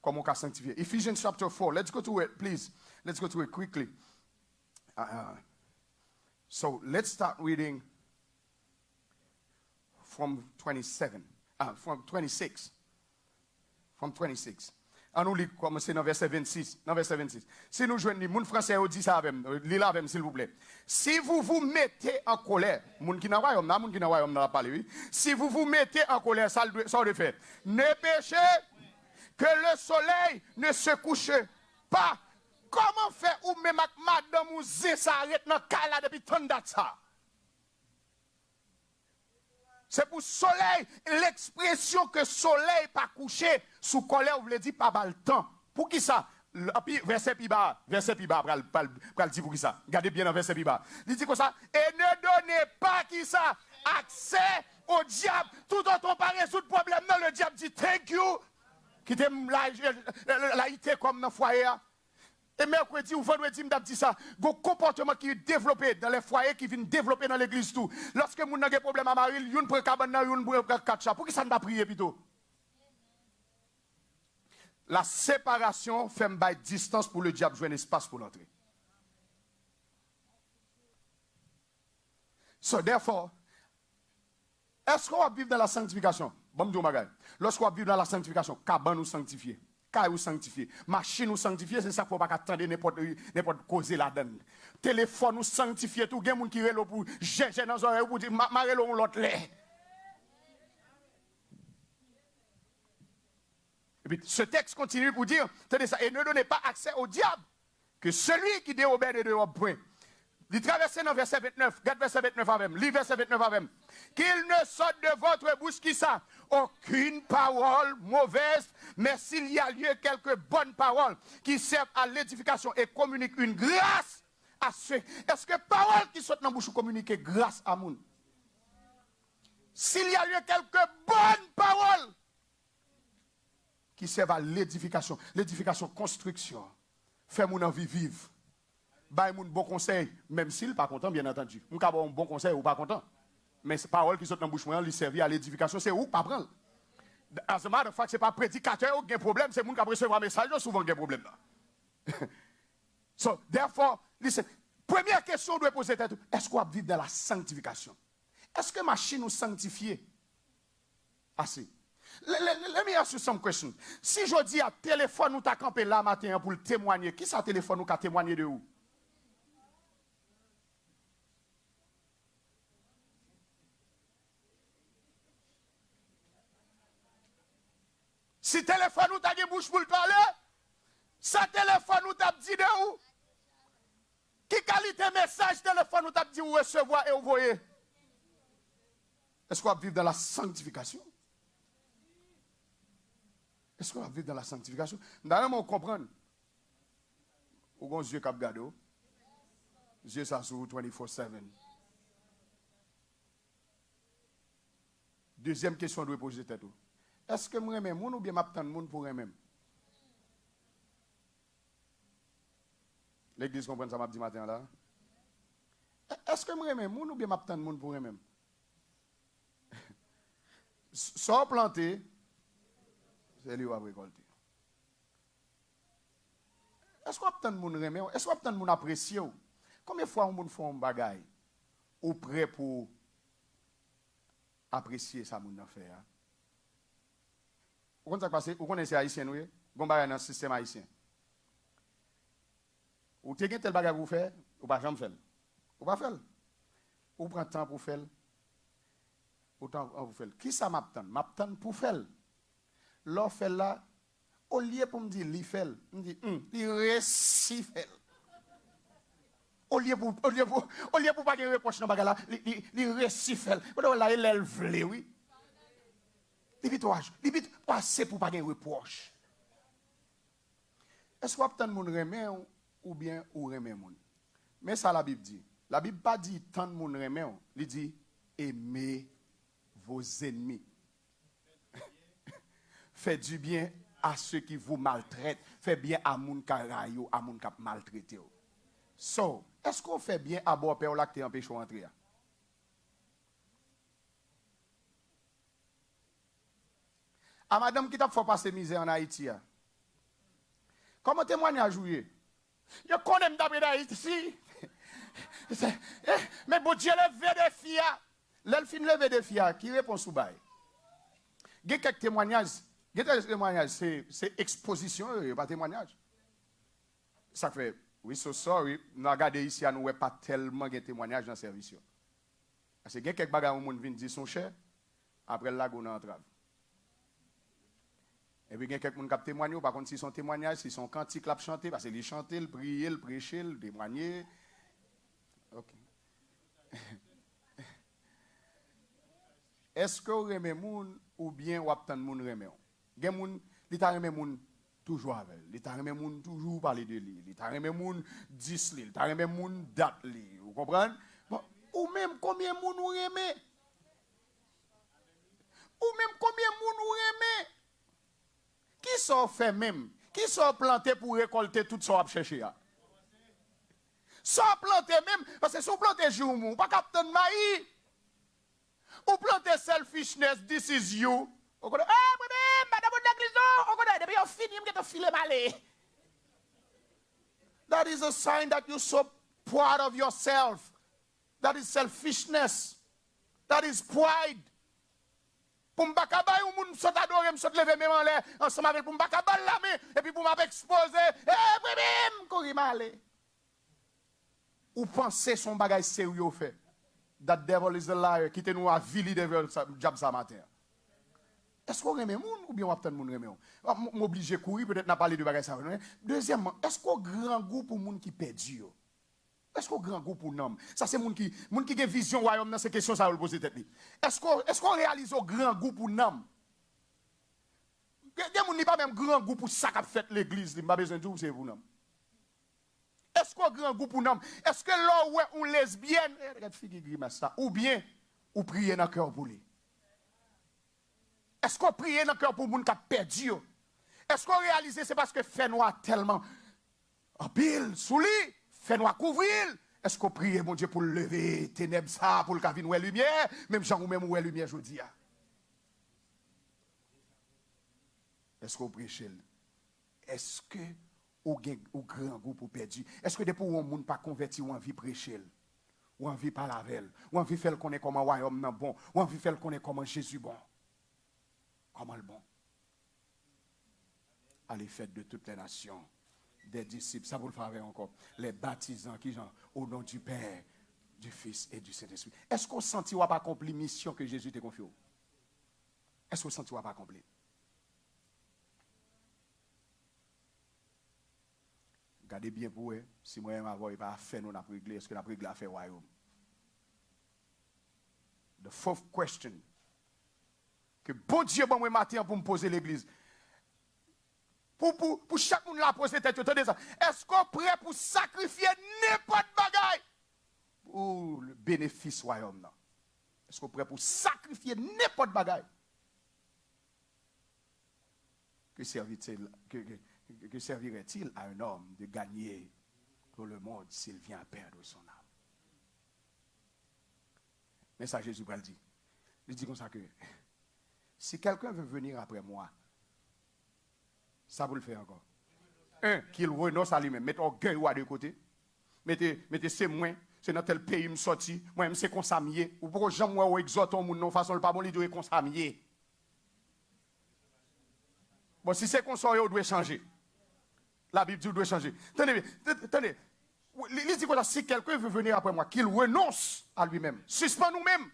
comment on peut sanctifier. Ephesians chapter 4. Let's go to it, please. Let's go to it quickly. So let's start reading from 27. From 26. From 26. On nous lit commencer dans verset 26. Dans verset 26. Si nous jouons, les gens français dit ça avec l'île avec s'il vous plaît. Si vous vous mettez en colère, moun qui n'a pas moun qui n'a pas parlé, oui. Si vous vous mettez en colère, ça le fait. Ne péchez que le soleil ne se couche pas. Comment faire ou même madame ou zé s'arrête dans kala depuis tant date ça? C'est pour soleil, l'expression que soleil pas couché sous colère, vous voulez dire pas mal temps. Pour qui ça? Verset pi bas, pral dit pour qui ça? Regardez bien dans verset pi bas. Il dit comme ça, et ne donnez pas qui ça? Accès au diable. Tout dont on parle résoudre le problème, non, le diable dit thank you. Qui t'aime la ité comme dans le foyer. Et mercredi ou vendredi, je dis ça. Un comportement qui est développé dans les foyers, qui vient développer dans l'église tout. Lorsque vous avez des problèmes à Marie, vous prenez cabane, vous prenez 4 chats. Pour qui ça ne va pas prier plutôt? La séparation fait une distance pour le diable jouer un espace pour l'entrée. So therefore, est-ce qu'on va vivre dans la sanctification? Bon, lorsqu'on va vivre dans la sanctification, cabane nous sanctifier. Ou sanctifié, machine ou sanctifié, c'est ça qu'il ne faut pas attendre n'importe cause là-dedans. Téléphone ou sanctifié, tout le monde qui est là pour gérer dans les oreilles pour dire, marrer l'autre lait. Et puis ce texte continue pour dire, tenez ça, et ne donnez pas accès au diable, que celui qui déobède de votre point. Il traverse dans verset 29, regarde verset 29 avec lui, lis verset 29 avec. Qu'il ne sorte de votre bouche qui ça, aucune parole mauvaise, mais s'il y a lieu quelques bonnes paroles qui servent à l'édification et communiquent une grâce à ceux. Est-ce que parole qui sortent dans la bouche communiquent grâce à moun? S'il y a lieu quelques bonnes paroles qui servent à l'édification, construction, fait mon envie vivre. Bah, un bon conseil, même s'il n'est pas content, bien entendu. On peut avoir un bon conseil ou pas content. Mais ces paroles qui sont dans la bouche, ils servent à l'édification, c'est où pas prendre. As a matter of fact, ce n'est pas prédicateur qui a un problème, c'est les gens qui recevoir un message, souvent qui a un problème là. So, therefore, listen, première question doit poser tête, est-ce qu'on va vivre dans la sanctification? Est-ce que machine nous sanctifier? Assez. Let me ask you some questions. Si je dis à téléphone, nous t'a campé là matin pour le témoigner, qui ça téléphone nous a témoigné de où? Si téléphone ou t'a dit bouche pour le parler, ça téléphone ou t'a dit de où? Qui qualité message téléphone ou t'a dit ou recevoir et envoyer? Est-ce qu'on va vivre dans la sanctification? Est-ce qu'on va vivre dans la sanctification? D'ailleurs, on comprend. Ou bon Dieu cap gado. Dieu ça sur 24/7. Deuxième question doit poser tête. Est-ce que moi même ou bien m'attendre monde pour moi-même? L'église comprend ça m'a dit matin là. Est-ce que moi même ou bien m'attendre monde pour moi-même? Sans planter, c'est lui qui va récolter. Est-ce qu'on attend monde remet? Est-ce qu'on attend monde apprécier? Combien de fois on fait un bagage ou prêt pour apprécier ça monde faire? Vous connaissez haïtien, oui? Bon bagage dans le système haïtien. Ou avez tel bagage pour faire, ou pas jamais faire. Ou pas faire. Ou prend temps pour faire. Autant pour faire. Qui ça m'attend? M'attend pour faire. L'on fait là, au lieu pour me dire, li fait, me dit, il réussit fait. Au lieu pour pas gagner reproche dans bagage là, il réussit fait. Là, il est oui. Il vite passer pour pas gagner reproche. Est-ce qu'on attend mon remet ou bien ou remet mon? Mais ça la Bible dit. La Bible pas dit tant mon remet, il dit aimez vos ennemis. Faites du bien à ceux qui vous maltraitent. Faites bien à moun karayo, à moun kap maltraité. So, est-ce qu'on fait bien à bon père là qui empêche d'entrer? À madame qui t'a fait passer misère en Haïti. Comment témoignage jouer? Je connais m'dapé d'Haïti. Mais bon Dieu levé des filles. L'elfin levé des filles qui répond sous bail. Il y a quelques témoignages. C'est exposition, pas témoignage. Ça fait, oui, so sorry, nous regardons ici, nous n'avons pas tellement de témoignages dans le service. Parce que il y a quelques bagages où les gens viennent dire son cher, après là, on entrave. Et puis il y a quelques gens qui témoignent, par contre, si son témoignage, si son cantique l'a chanté, parce qu'il chantait, il priait, il prêchait, il témoignait. Ok. Est-ce que vous aimez les gens ou bien vous attendez les gens remet? Les gens, ils aiment les gens toujours avec. Ils aiment les gens toujours parler de lui. Ils aiment les gens 10 li. Ils aiment les gens date li. Vous comprenez? Bon, ou même combien de gens vous aimez? Ou même combien de gens vous aimez? Qui sont fait même? Qui sont plantés pour récolter tout ce qu'on a cherché? Sont plantés même, parce que si vous plantez jour, vous pas capter de maïs. Ou plantez selfishness, this is you. On connaît, madame de l'église, on connaît, depuis on finit, on get filer malé. That is a sign that you're so proud of yourself. That is selfishness. That is pride. Pour m'baka bay ou moun sot adore, m'sot lever même en l'air, ensemble avec pour m'baka bal la main, et puis pour m'exposer, courir malé. Ou pensez son bagage sérieux fait. That devil is a liar. Quittez-nous à vili de job ça matin. Est-ce qu'on remet moun ou bien on attend moun remet? M'oblige courir peut-être n'a parlé de bagage ça. Deuxièmement, est-ce qu'on grand goût pour moun qui perdu? Est-ce qu'on grand goût pour nom? Ça c'est moun qui a vision royaume dans ces questions ça va poser tête. Est-ce qu'on réalise au grand goût pour nom? Gen moun ni pas même grand goût pour ça qu'a fait l'église, il pas besoin de c'est pour nom. Est-ce qu'on a grand goût pour nous? Est-ce que là où est une lesbienne, ou bien, ou prier dans le cœur pour lui? Est-ce qu'on prie dans le cœur pour les gens qui ont perdu? Est-ce qu'on réalise que c'est parce que fait noir tellement en pile, sous lui, fait noir couvrir? Est-ce qu'on prie, mon Dieu, pour lever ténèbres ça, pour le cavine ou lumière, même Jean ou même ou lumière, je dis. Est-ce qu'on prie chez lui? Est-ce que ou grand goût pour perdu? Est-ce que depuis un monde pas converti ou envie prêcher? Ou envie parler avec elle? Ou envie faire connaître comment le royaume est bon? Ou envie faire connaître comment Jésus est bon? Comment le bon? Allez, faites de toutes les nations des disciples, ça vous le ferez encore, les baptisants qui sont au nom du Père, du Fils et du Saint-Esprit. Est-ce qu'on sentit ou pas accompli la mission que Jésus t'a confiée? Est-ce qu'on sentit ou pas accompli? Regardez bien pour eux, si moi je n'avais pas fait, nous n'avons pas réglé, est-ce que nous avons réglé à faire royaume? The fourth question, que bon Dieu, bon, moi, matin pour me poser l'église. Pour chaque monde la poser tête, est-ce qu'on est prêt pour sacrifier n'importe bagaille pour le bénéfice royaume? Est-ce qu'on est prêt pour sacrifier n'importe bagaille? Que servirait-il à un homme de gagner tout le monde s'il vient à perdre son âme? Mais ça, Jésus va le dire. Il dit comme ça que si quelqu'un veut venir après moi, ça vous le fait encore. Un, qu'il renonce à lui-même. Mettez orgueil ou à deux côtés. Mettez c'est moi, c'est dans tel pays me sorti. Moi, c'est comme ça mieux. Ou pourquoi j'aime moi ou exhorte mon non façon le pas bon, il doit comme ça mieux. Bon, si c'est comme ça, il doit changer. La Bible dit qu'il doit changer. Tenez. Il dit que si quelqu'un veut venir après moi, qu'il renonce à lui-même. Suspend nous-mêmes.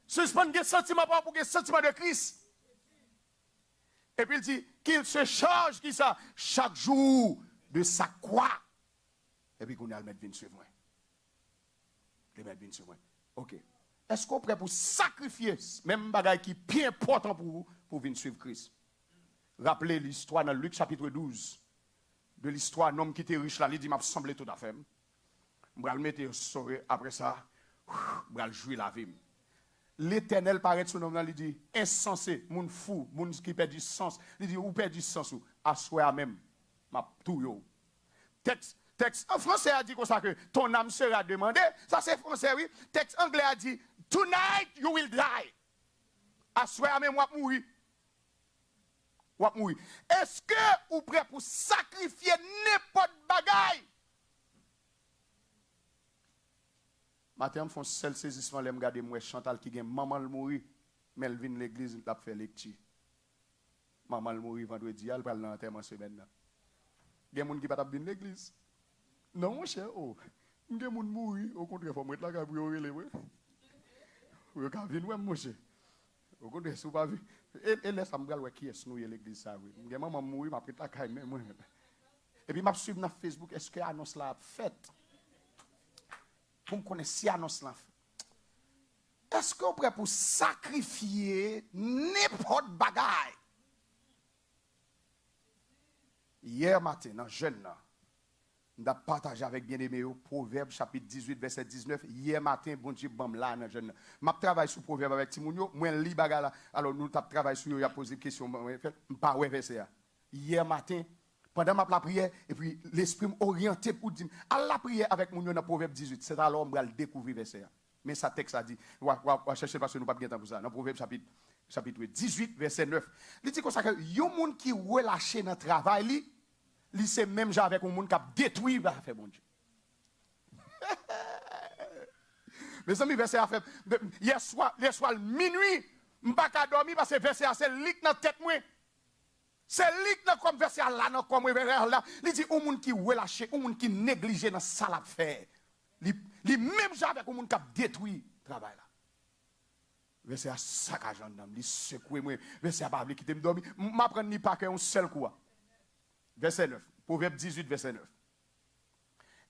Suspend les sentiments pour les sentiments de Christ. Et puis il dit qu'il se charge qui ça chaque jour de sa croix. Et puis qu'on a le mettre vin sur moi. Le mettre vin sur moi. OK. Est-ce qu'on est prêt pour sacrifier même bagaille qui est bien important pour vous pour venir suivre Christ? Rappelez l'histoire dans Luc chapitre 12 de l'histoire d'un homme qui était riche là, il dit m'a semblé tout à fait. Je vais le mettre sauvé après ça bral jouer la vie. L'Éternel paraît sur nous, il dit, insensé, moun fou, moun qui perd du sens. Il dit, ou perd du sens, ou, assoya même, ma tout yo. Texte, en français a dit comme ça que ton âme sera demandée. Ça c'est français, oui. Texte anglais a dit, tonight you will die. Assoya même, ou mourir. Ou mourir. Est-ce que vous prêt pour sacrifier n'importe bagaille? Matin, je fais un seul saisissement, je regarde moi Chantal qui gagne maman le mourir, mais elle vient de l'église, elle a fait lecture. Maman le mourir vendredi, elle va l'enterrement semaine. Il y a des gens qui ne peuvent pas venir l'église. Non, mon cher, oh, il y a des gens qui mourir, au contraire, il faut mettre la cabriolet. Vous pouvez venir, mon cher. Au contraire, si vous pas vu, et laisse me regarder qui est noué l'église ça. Il y a maman mourir, m'a pris la caille même. Et puis m'a suivre dans Facebook, est-ce que l'annonce là faite? Pour me connaître si annonce là. Est-ce qu'on est prêt pour sacrifier n'importe bagaille? Hier matin, dans jeune là, nous avons partagé avec bien-aimé Proverbe chapitre 18 verset 19. Hier matin, bon Dieu, bam là dans jeune. M'a travaillé sur Proverbe avec Timounio, moi li bagaille là. Alors nous avons travaillé sur il a posé question, pas ouais verset là. Hier matin, pendant ma prière, et puis l'esprit m'orienté pour dire, à la prière avec mon dans Proverbe 18, c'est alors qu'on va le découvrir verset. Mais ça texte a dit, on va chercher parce que nous n'avons pas de temps pour ça. Dans Proverbe chapitre 18, verset 9. Il dit comme ça que, yon moun qui relâche dans le travail, li c'est même genre avec un monde qui a détruit, va faire bon Dieu. Mes amis, verset a fait, hier soir, minuit, je ne peux pas dormir parce que verset a c'est lik dans la tête moi. C'est lui qui comme verset là, comme verset là. Il dit, au monde qui relâché, au monde qui négligé dans ça la fait. Il même genre avec au monde qui a détruit le travail là. Verset à saccage en dame, il secoue moi, verset à pas qui te me dormir, m'apprendre ni pas qu'un seul coup. Verset 9, Proverbe 18 verset 9.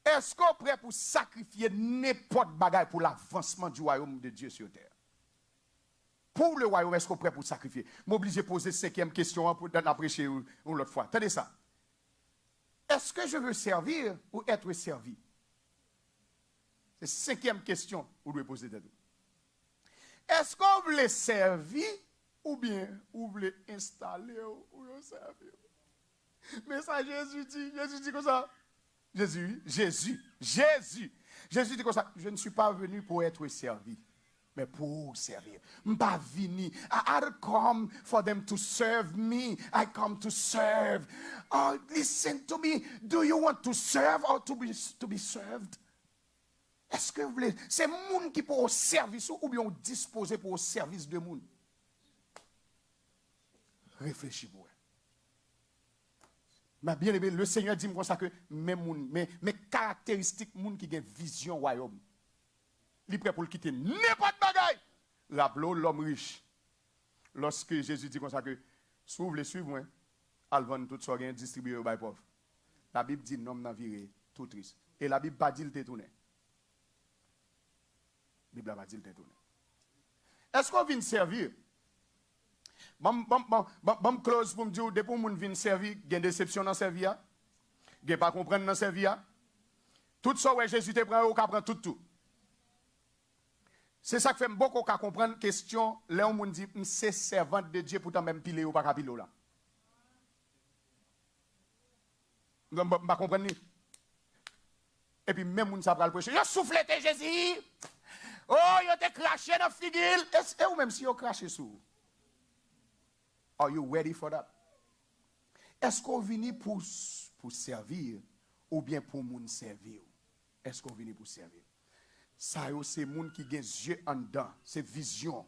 Est-ce qu'on est prêt pour sacrifier n'importe bagaille pour l'avancement du royaume de Dieu sur terre? Pour le royaume, est-ce qu'on est prêt pour sacrifier? M'oblige à poser cinquième question pour prêcher une autre fois. Tenez ça. Est-ce que je veux servir ou être servi? C'est cinquième question que vous devez poser. Est-ce qu'on veut servir ou bien vous voulez installer ou servir? Mais ça, Jésus dit comme ça. Jésus dit comme ça. Je ne suis pas venu pour être servi, mais pour servir. M'pas vini. I don't come for them to serve me. I come to serve. Oh, listen to me. Do you want to serve or to be served? Est-ce que vous voulez, c'est moun qui pour au service ou bien disposer pour au service de moun? Réfléchis pour. Mais bien aimé, le Seigneur dit comme ça que mes caractéristiques moun qui ont vision royaume. Il est prêt pour le quitter n'importe bagaille. Rappelons l'homme riche. Lorsque Jésus dit comme ça que si vous voulez suivre moi, al vendre tout ça gain distribuer aux pauvres. La Bible dit non n'a viré tout triste. Et la Bible pas dit le détourner. La Bible pas dit le détourner. Est-ce qu'on vient servir? Bon close pour me dire depuis moun vient servir, il y a une déception dans servir. Il n'y a pas comprendre dans servir. Tout ça ouais Jésus te prend ou prend tout. C'est ça qui fait beaucoup qu'à comprendre question là on dit c'est servante de Dieu pourtant même piler ou pas piler là. On pas comprendre ni. Et puis même moun ça pral prêcher. Yo soufflé Jésus. Oh, yo te craché dans figure. Et ou même si yo craché sous. Are you ready for that? Est-ce qu'on vient pour servir ou bien pour moun servir? Est-ce qu'on vient pour servir? Ça c'est moun qui gen yeux en dedans, c'est vision.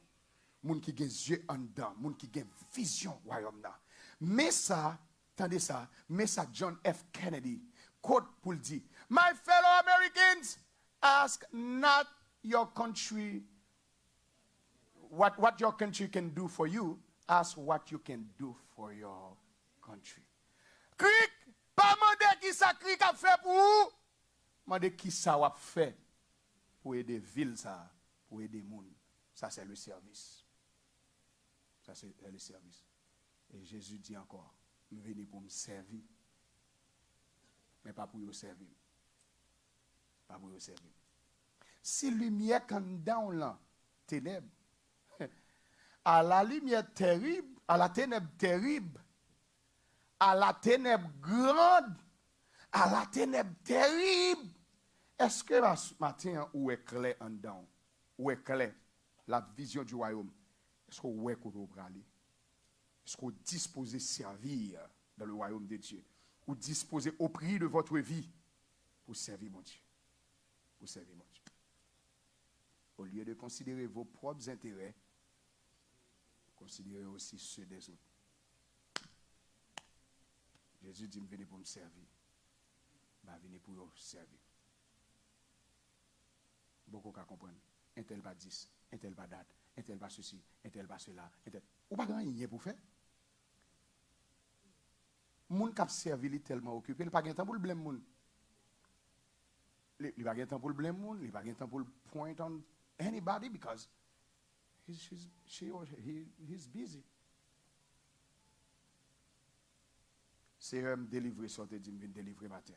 Moun qui gen yeux en dedans, moun qui gen vision royaume là. Mais ça, attendez ça, mais ça John F. Kennedy quote pour le dire. My fellow Americans, ask not your country what your country can do for you, ask what you can do for your country. Cric, pas demander qui ça cric a fait pour vous, demander qui ça a fait pour aider ville ça, pour aider monde. Ça c'est le service. Ça c'est le service. Et Jésus dit encore, je suis venu pour me servir, mais pas pour vous servir. Pas pour vous servir. Si lumière quand dans là, ténèbres. À la lumière terrible, à la ténèbre terrible, à la ténèbre grande, à la ténèbre terrible. Est-ce que ce matin, où est clair en dedans? Où est clair la vision du royaume? Est-ce qu'on est qu'on doit aller? Est-ce qu'on est disposé à servir dans le royaume de Dieu? Ou disposé au prix de votre vie pour servir mon Dieu? Pour servir mon Dieu. Au lieu de considérer vos propres intérêts, considérez aussi ceux des autres. Jésus dit, venez pour me servir. Venez pour vous servir. Beaucoup qu'à comprendre. Un tel pas 10, un tel pas date, un tel pas ceci, un tel pas cela, un tel. Ou pas grand rien pour faire. Moun k'ap servi li tellement occupé, il pas gain temps pour le blâmer moun. Il pas gain temps pour le blâmer moun, il pas gain temps pour le point on anybody because he's busy. C'est me délivrer sortir dit me délivrer matin.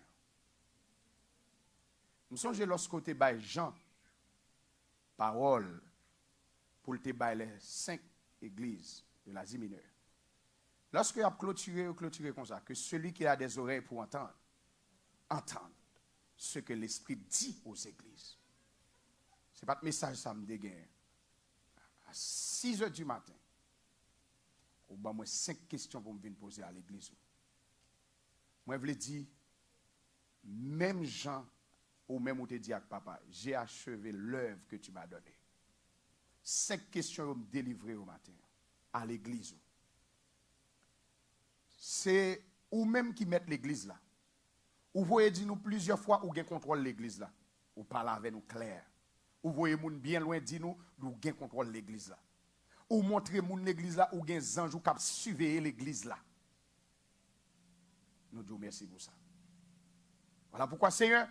Nous songe lorsque côté bail Jean parole pour te bail les 5 églises de l'Asie mineure. Lorsque a clôturé comme ça, que celui qui a des oreilles pour entendre, entende ce que l'Esprit dit aux églises. Ce n'est pas de message ça me dégaine. À 6 heures du matin, ou ben moi 5 questions pour me venir poser à l'église. Moi je veux dire, même Jean, ou même où te dit avec papa, j'ai achevé l'œuvre que tu m'as donnée. 5 questions pour me délivrer au matin, à l'église. C'est ou même qui mettent l'église là. Ou voyez dire nous plusieurs fois ou gain contrôle l'église là. Ou parle avec nous clair. Ou voyez moun bien loin dit nous gain contrôle l'église là. Ou montrer moun l'église là ou gain ange ou cap surveiller l'église là. Nous disons merci pour ça. Voilà pourquoi Seigneur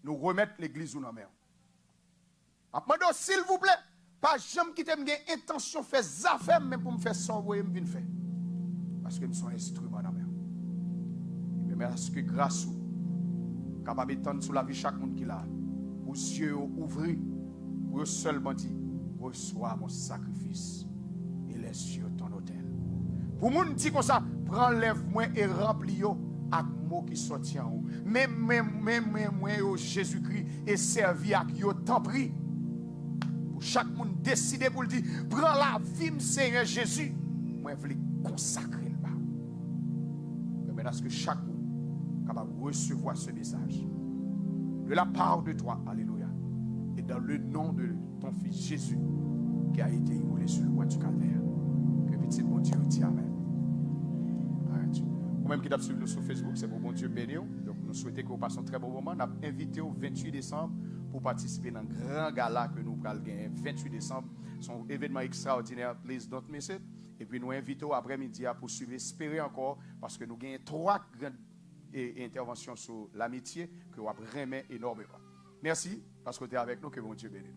nous remettre l'église ou non mais. Maintenant s'il vous plaît, pas jamais quitter me intention faire affaire même pour me faire ça voyer me venir faire. Parce que nous sommes instruments dans la main. Mais est-ce que grâce ou capable d'étendre sur la vie chaque monde qui l'a, aux yeux ouverts, pour seulement dire, reçois mon sacrifice et laisse sur ton autel. Pour moun dit comme ça, prends lève-moi et remplis-yo avec mots qui sortent en haut. Même moi, Jésus-Christ, et servi avec yo, tant pris. Pour chaque monde décider pour le dire, prends la vie, Seigneur Jésus. Moi, je veux consacrer. Est-ce que chaque monde est capable de recevoir ce message de la part de toi, alléluia, et dans le nom de ton fils Jésus qui a été immolé sur le bois du calvaire. Que petit bon Dieu dit amen. Vous-même qui suivre nous sur Facebook, c'est pour bon Dieu bénir. Donc nous souhaitons que vous passiez un très bon moment. Nous avons invité au 28 décembre pour participer dans un grand gala que nous allons gagner. 28 décembre, son événement extraordinaire. Please don't miss it. Et puis nous invitons après-midi à poursuivre, espérer encore, parce que nous gagnons 3 grandes interventions sur l'amitié que nous apprécions énormément. Merci, parce que tu es avec nous, que bon Dieu bénisse.